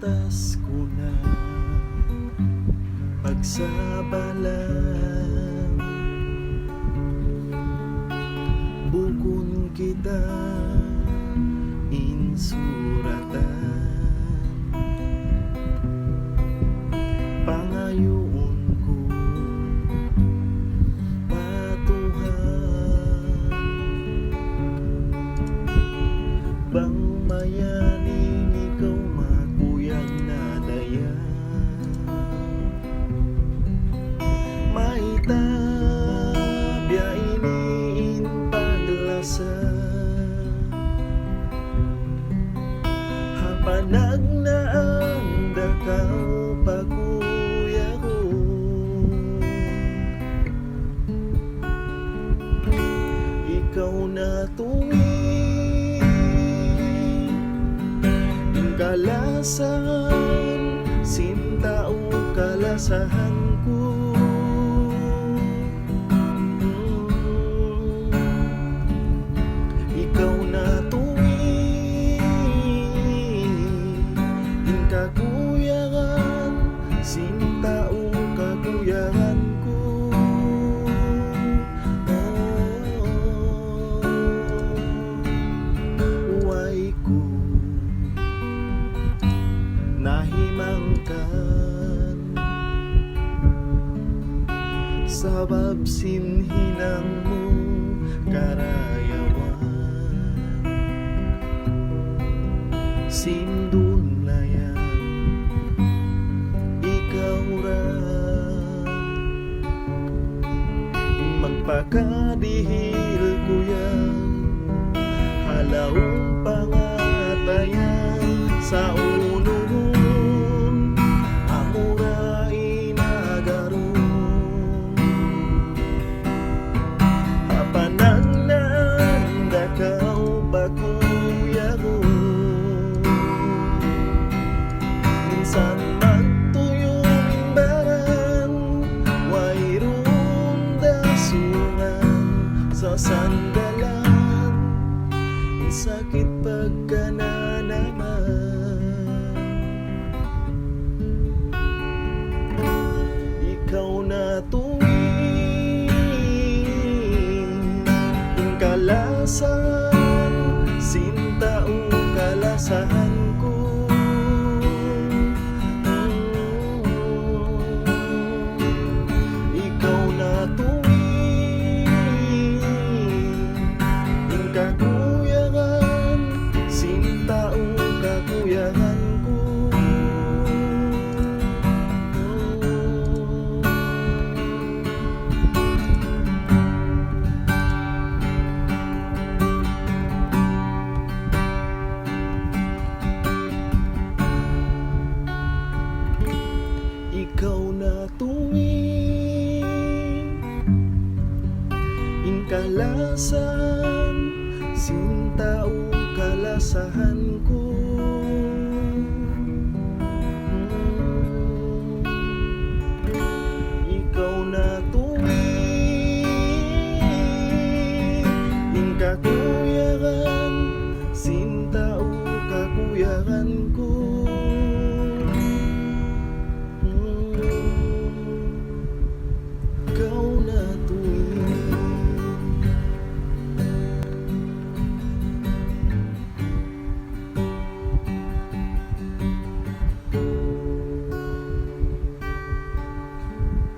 Ibutas ko na pagsabalan, bukon kita insuratan. Pangayoon ko patuhan, bang mayaning ikaw makuyang nadaya. May tabya iniin paglasa, hapanag na ang dakaw paguya ko. Ikaw na tuwing kalasan, sinta o kalasahan ko. Ikaw na tuwing kaguyangan, sinta o kaguyangan ko. Uway ko nahimangkan, sabab sinhinang mo karayawan. Sindun layan ikaw ra, magpakadihil ko yan, halawang pangatayan sa unuhon, amura inagaron. Hapanag na ang dakaw paguya ko, minsan magtuyong imbaran, wayroon dasungan sa sandalan, sakit pagka na naman. Ikaw na tuwing kalasan, sinta o kalasahan ko. Ikaw na tuwing kaguyangan, sinta o kaguyangan ko. Ikaw na tuwing kalasan, sinta o kalasahan